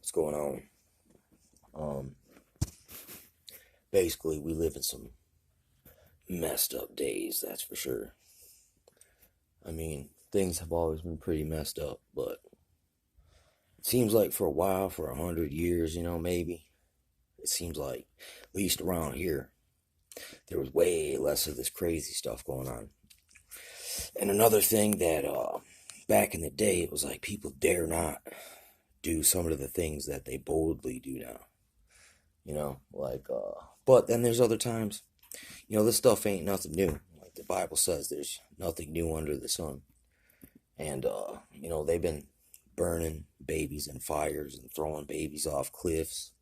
What's going on? Um, Basically, we live in some messed up days, that's for sure. I mean, things have always been pretty messed up, but it seems like for a while, for 100 years, maybe, it seems like, at least around here, there was way less of this crazy stuff going on. And another thing that, back in the day, it was like people dare not do some of the things that they boldly do now. But then there's other times, this stuff ain't nothing new. Like the Bible says, there's nothing new under the sun. And, they've been burning babies in fires and throwing babies off cliffs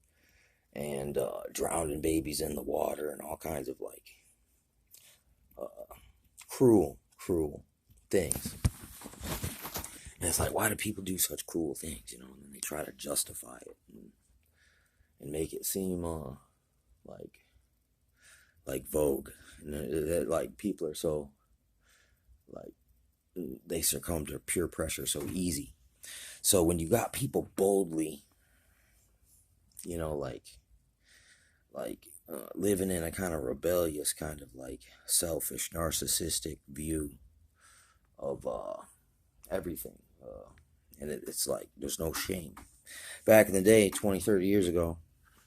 and drowning babies in the water and all kinds of cruel things. And it's like, why do people do such cruel things, And then they try to justify it and make it seem like Vogue, and like people are so like they succumb to peer pressure so easy. So when you got people boldly, you know, like living in a kind of rebellious, kind of like selfish, narcissistic view of everything, and it's like there's no shame. Back in the day, 20, 30 years ago,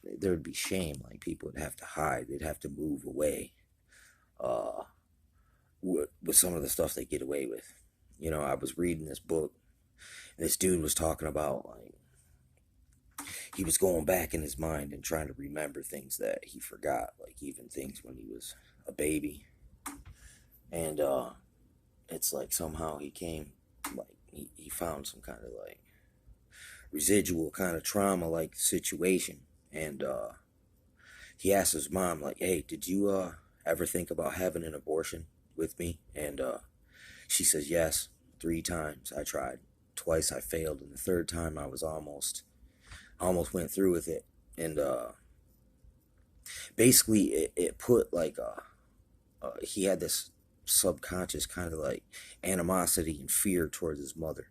there would be shame. Like people would have to hide, they'd have to move away uh, with some of the stuff they get away with. I was reading this book, and this dude was talking about like he was going back in his mind and trying to remember things that he forgot, like even things when he was a baby. And it's like somehow he came, like he found some kind of like residual kind of trauma like situation. And he asked his mom, like, hey, did you ever think about having an abortion with me? And she says, yes, 3 times I tried. Twice I failed, and the third time I was almost went through with it. And basically it put like he had this subconscious kind of like animosity and fear towards his mother,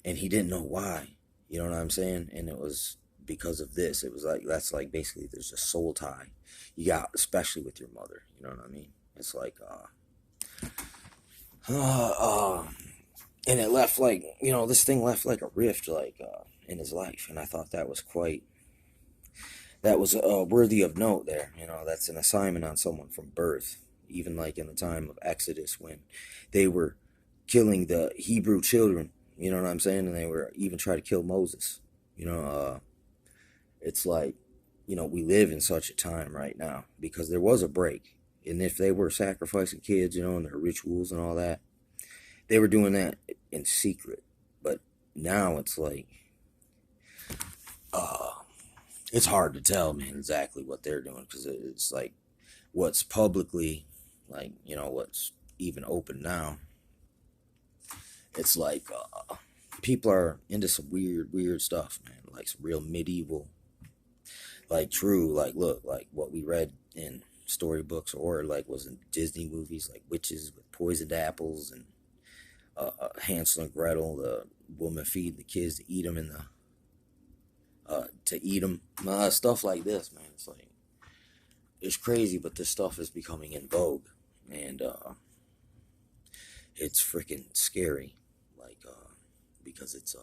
and he didn't know why. You know what I'm saying? And it was because of this. It was like that's like basically there's a soul tie you got, especially with your mother. You know what I mean? It's like and it left like this thing left like a rift like in his life, and I thought that was worthy of note there. That's an assignment on someone from birth. Even like in the time of Exodus when they were killing the Hebrew children, you know what I'm saying? And they were even trying to kill Moses. It's like, we live in such a time right now because there was a break. And if they were sacrificing kids, and their rituals and all that, they were doing that in secret. But now it's like, uh, it's hard to tell, man, exactly what they're doing because it's like what's publicly, like, what's even open now. It's like people are into some weird stuff, man. Like some real medieval, like true, like look, like what we read in storybooks or like was in Disney movies, like witches with poisoned apples and Hansel and Gretel, the woman feeding the kids to eat them in the to eat them, stuff like this, man. It's like it's crazy, but this stuff is becoming in vogue, and it's freaking scary. Like, because it's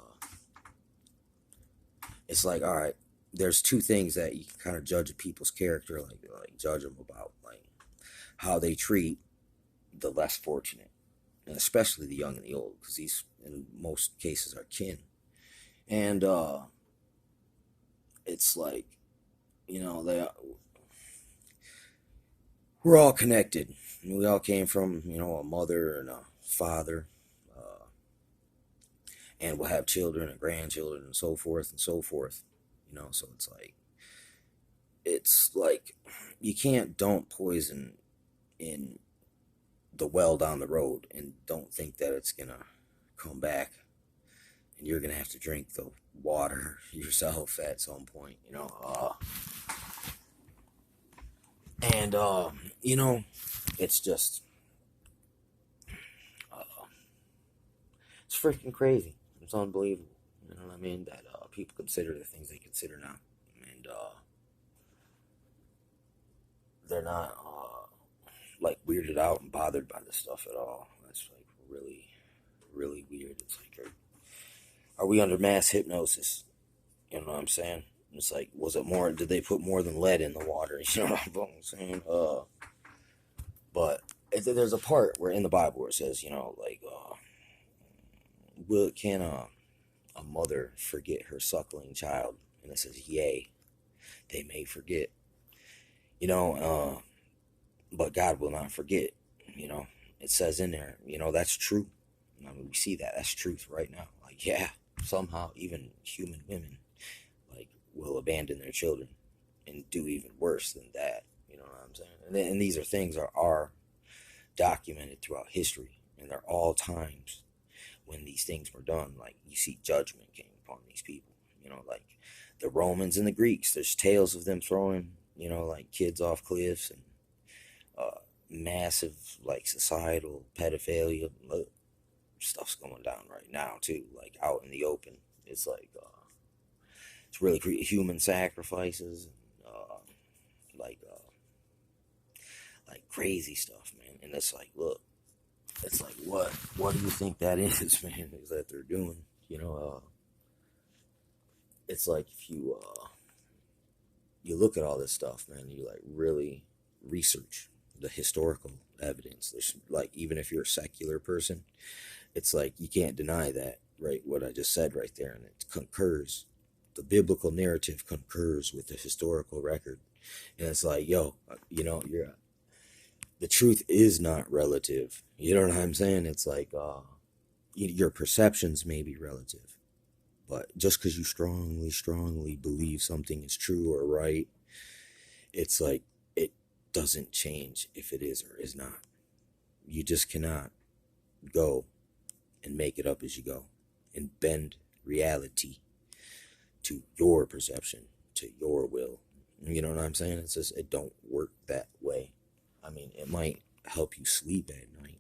like, all right, there's two things that you can kind of judge a people's character, like judge them about, like how they treat the less fortunate, and especially the young and the old, because these in most cases are kin, and it's like, they we're all connected. We all came from, a mother and a father, uh, and we'll have children and grandchildren and so forth and so forth. So it's like you can't dump poison in the well down the road and don't think that it's gonna come back and you're gonna have to drink the water yourself at some point. And it's just uh, it's freaking crazy. It's unbelievable. You know what I mean? That people consider the things they consider now, and they're not like weirded out and bothered by this stuff at all. That's like really, really weird. It's like, are we under mass hypnosis? You know what I'm saying? It's like, was it more? Did they put more than lead in the water? You know what I'm saying? But there's a part where in the Bible where it says, you know, like, can a mother forget her suckling child? And it says, yea, they may forget. You know, but God will not forget. You know, it says in there, you know, that's true. I mean, we see that. That's truth right now. Like, yeah, somehow even human women, like, will abandon their children and do even worse than that. You know what I'm saying? And these are things are documented throughout history. And they're all times when these things were done. Like, you see judgment came upon these people. You know, like the Romans and the Greeks. There's tales of them throwing, you know, like kids off cliffs and massive, like, societal pedophilia. Stuff's going down right now too, like out in the open. It's like it's really human sacrifices and like crazy stuff, man. And it's like, look, it's like, what do you think that is, man? Is that they're doing? You know, it's like if you look at all this stuff, man, you like really research the historical evidence. There's like, even if you're a secular person, it's like you can't deny that, right? What I just said right there, and it concurs. The biblical narrative concurs with the historical record, and it's like, yo, you know, the truth is not relative. You know what I'm saying? It's like your perceptions may be relative, but just because you strongly believe something is true or right, it's like it doesn't change if it is or is not. You just cannot go and make it up as you go and bend reality to your perception, to your will. You know what I'm saying? It's just, it don't work that way. I mean, it might help you sleep at night,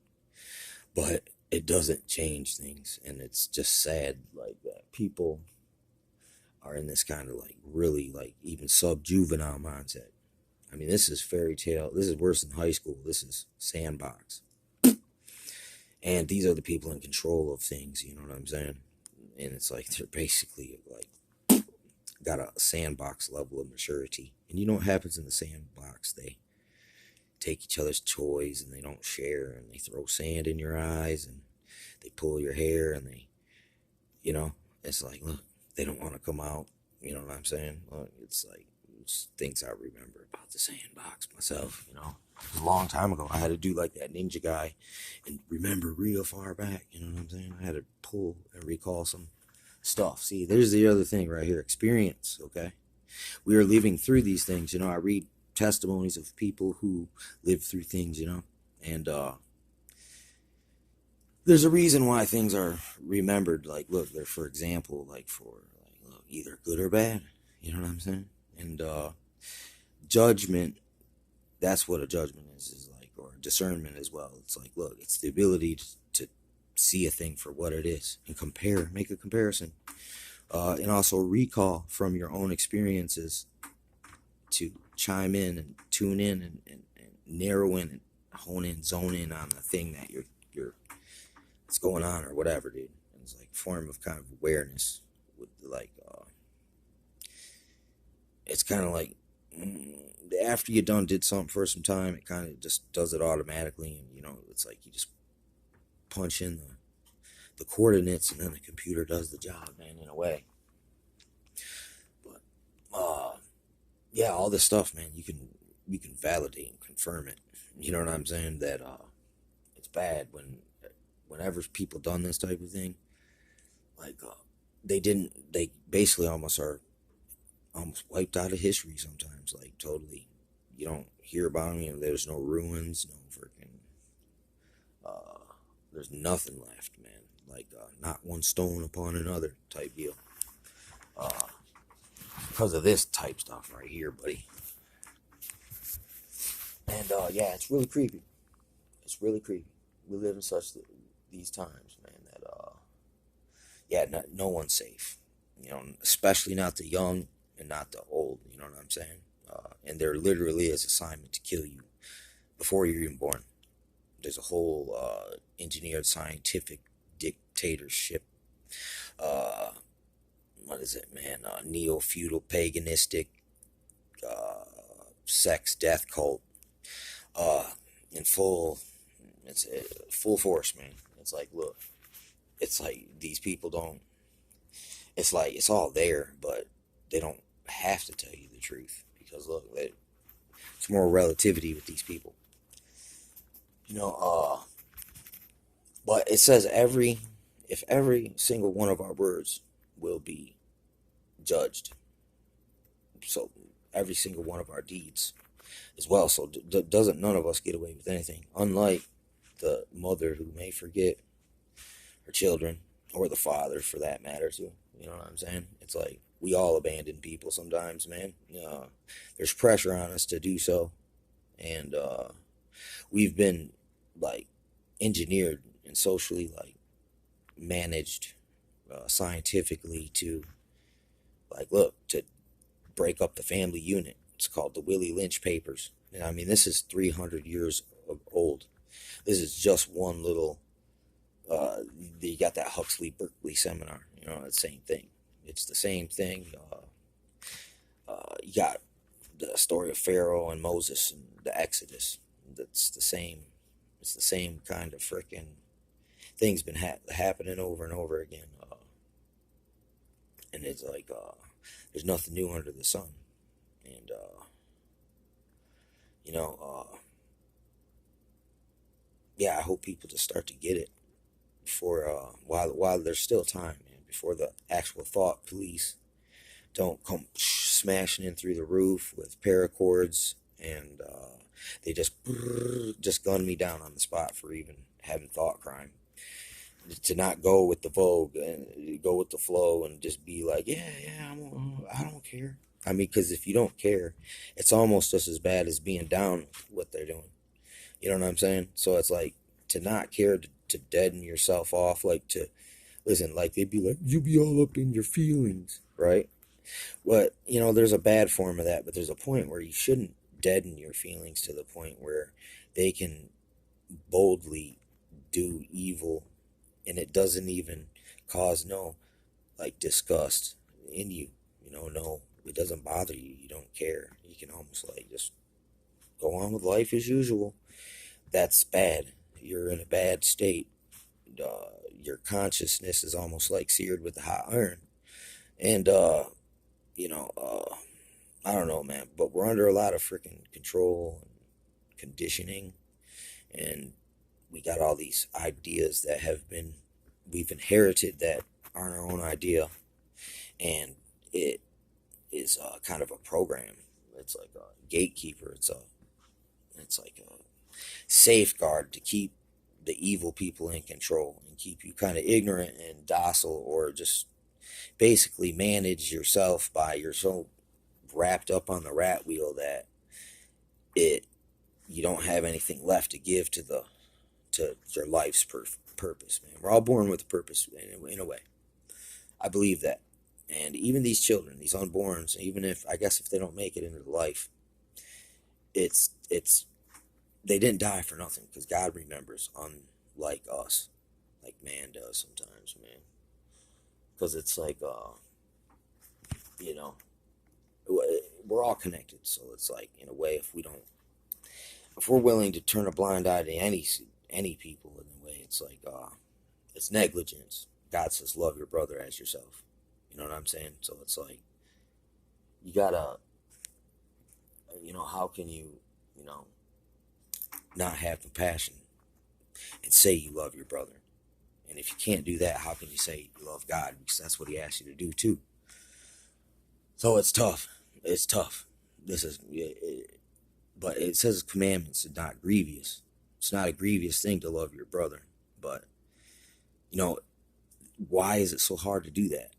but it doesn't change things. And it's just sad, like, that people are in this kind of like really like even sub-juvenile mindset. I mean, this is fairy tale. This is worse than high school. This is sandbox. And these are the people in control of things, you know what I'm saying? And it's like they're basically like got a sandbox level of maturity. And you know what happens in the sandbox? They take each other's toys and they don't share, and they throw sand in your eyes and they pull your hair, and they, you know, it's like, look, they don't want to come out. You know what I'm saying? Look, it's like, it's things I remember about the sandbox myself, you know. It was a long time ago. I had to do like that ninja guy and remember real far back. You know what I'm saying? I had to pull and recall some stuff. See, there's the other thing right here. Experience, okay? We are living through these things. You know, I read testimonies of people who lived through things, you know. And there's a reason why things are remembered. Like, look, they're, for example, like for like, look, either good or bad. You know what I'm saying? And judgment, that's what a judgment is like, or discernment as well. It's like, look, it's the ability to see a thing for what it is and compare, make a comparison, and also recall from your own experiences to chime in and tune in and narrow in and hone in, zone in on the thing that you're it's going on or whatever, dude. And it's like a form of kind of awareness with like it's kind of like after you did something for some time, it kind of just does it automatically. And, you know, it's like you just punch in the coordinates and then the computer does the job, man, in a way. But, yeah, all this stuff, man, you can validate and confirm it. You know what I'm saying? That, it's bad whenever people done this type of thing, like, they basically almost wiped out of history sometimes, like totally. You don't hear about them. You know, there's no ruins, no freaking, there's nothing left, man. Like, not one stone upon another type deal. Because of this type stuff right here, buddy. And, yeah, it's really creepy. It's really creepy. We live in these times, man, that, yeah, no one's safe. especially not the young and not the old. You know what I'm saying? And there literally is assignment to kill you before you're even born. There's a whole engineered scientific dictatorship. Uh, what is it, man? Neo-feudal paganistic uh, sex death cult uh, in full. It's full force, man. It's like, look, it's like these people don't. It's like it's all there, but they don't have to tell you the truth because look, it's more relativity with these people. You know, but it says if every single one of our words will be judged, so every single one of our deeds as well. So doesn't none of us get away with anything? Unlike the mother who may forget her children, or the father for that matter too. You know what I'm saying? It's like we all abandon people sometimes, man. There's pressure on us to do so, and we've been like engineered and socially like managed scientifically to like look to break up the family unit. It's called the Willie Lynch Papers. And I mean, this is 300 years old. This is just one little. You got that Huxley Berkeley seminar. You know, the same thing. It's the same thing. You got the story of Pharaoh and Moses and the Exodus. That's the same. It's the same kind of freaking thing's been happening over and over again. And it's like there's nothing new under the sun. And you know, yeah, I hope people just start to get it before while there's still time, man. Before the actual thought police don't come smashing in through the roof with paracords and they just gun me down on the spot for even having thought crime. To not go with the vogue and go with the flow and just be like, yeah, I don't care. I mean, because if you don't care, it's almost just as bad as being down with what they're doing. You know what I'm saying? So it's like to not care, to deaden yourself off, like to listen, like they'd be like, you be all up in your feelings, right? But there's a bad form of that, but there's a point where you shouldn't deaden your feelings to the point where they can boldly do evil and it doesn't even cause no like disgust in you. No, it doesn't bother you. You don't care. You can almost like just go on with life as usual. That's bad. You're in a bad state. Your consciousness is almost like seared with a hot iron. And, I don't know, man, but we're under a lot of freaking control and conditioning. And we got all these ideas that we've inherited that aren't our own idea. And it is kind of a program. It's like a gatekeeper. It's like a safeguard to keep the evil people in control and keep you kind of ignorant and docile, or just basically manage yourself by you're so wrapped up on the rat wheel that you don't have anything left to give to your life's purpose, man. We're all born with a purpose in a way. I believe that. And even these children, these unborns, even if I guess if they don't make it into life, it's they didn't die for nothing because God remembers, unlike us, like man does sometimes, man. Because it's like you know, we're all connected. So it's like in a way, if we're willing to turn a blind eye to any people in a way, it's like it's negligence. God says, love your brother as yourself. You know what I'm saying? So it's like you gotta, how can you, not have compassion and say you love your brother? And if you can't do that, how can you say you love God? Because that's what He asks you to do too. So it's tough. It's tough. But it says commandments are not grievous. It's not a grievous thing to love your brother. But why is it so hard to do that?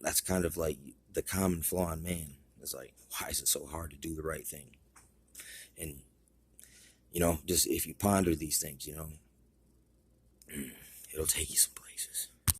That's kind of like the common flaw in man. It's like, why is it so hard to do the right thing? And just if you ponder these things, it'll take you some places.